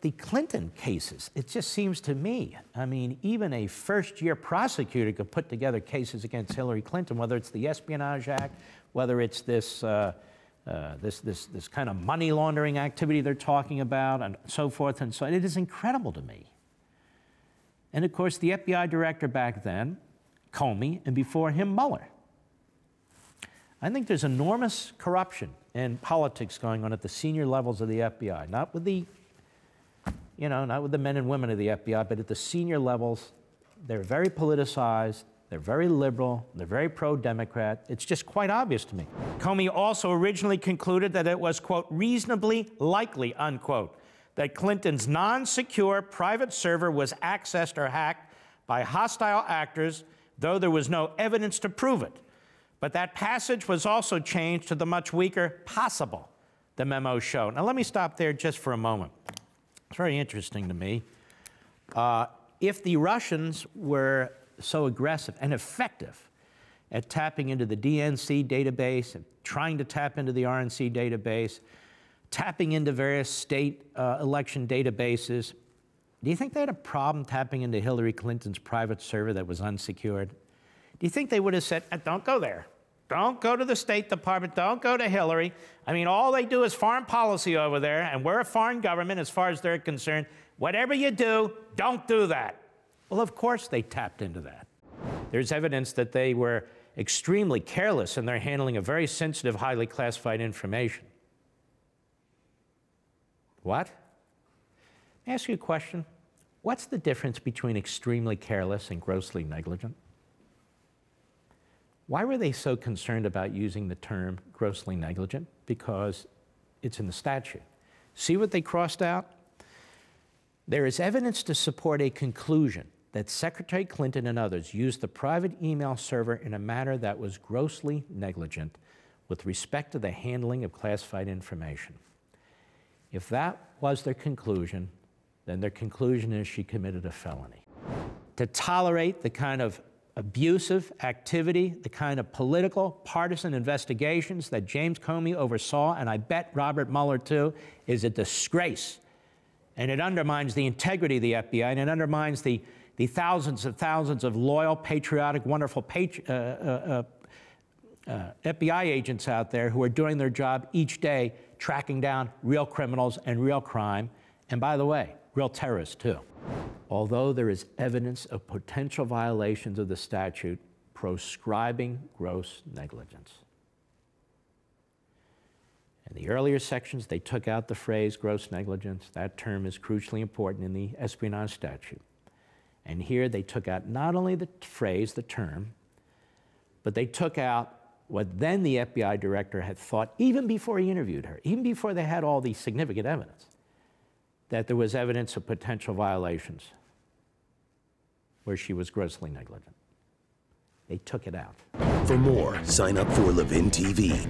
the Clinton cases, it just seems to me, I mean, even a first-year prosecutor could put together cases against Hillary Clinton, whether it's the Espionage Act, whether it's this this kind of money laundering activity they're talking about, and so forth and so on. It is incredible to me. And of course, the FBI director back then, Comey, and before him, Mueller. I think there's enormous corruption and politics going on at the senior levels of the FBI, not with the, not with the men and women of the FBI, but at the senior levels. They're very politicized, they're very liberal, they're very pro-Democrat. It's just quite obvious to me. Comey also originally concluded that it was, quote, reasonably likely, unquote, that Clinton's non-secure private server was accessed or hacked by hostile actors, though there was no evidence to prove it. But that passage was also changed to the much weaker possible, the memo showed. Now, let me stop there just for a moment. It's very interesting to me. If the Russians were so aggressive and effective at tapping into the DNC database and trying to tap into the RNC database, tapping into various state election databases, do you think they had a problem tapping into Hillary Clinton's private server that was unsecured? Do you think they would have said, don't go there. Don't go to the State Department. Don't go to Hillary. I mean, all they do is foreign policy over there, and we're a foreign government as far as they're concerned. Whatever you do, don't do that. Well, of course they tapped into that. There's evidence that they were extremely careless in their handling of very sensitive, highly classified information. What? Let me ask you a question. What's the difference between extremely careless and grossly negligent? Why were they so concerned about using the term grossly negligent? Because it's in the statute. See what they crossed out? There is evidence to support a conclusion that Secretary Clinton and others used the private email server in a manner that was grossly negligent with respect to the handling of classified information. If that was their conclusion, then their conclusion is she committed a felony. To tolerate the kind of abusive activity, the kind of political, partisan investigations that James Comey oversaw, and I bet Robert Mueller too, is a disgrace. And it undermines the integrity of the FBI, and it undermines the thousands of loyal, patriotic, wonderful FBI agents out there who are doing their job each day, tracking down real criminals and real crime, and by the way, real terrorists too. Although there is evidence of potential violations of the statute proscribing gross negligence. In the earlier sections, they took out the phrase gross negligence. That term is crucially important in the espionage statute. And here they took out not only the phrase, the term, but they took out what then the FBI director had thought, even before he interviewed her, even before they had all the significant evidence, that there was evidence of potential violations where she was grossly negligent. They took it out. For more, sign up for Levin TV.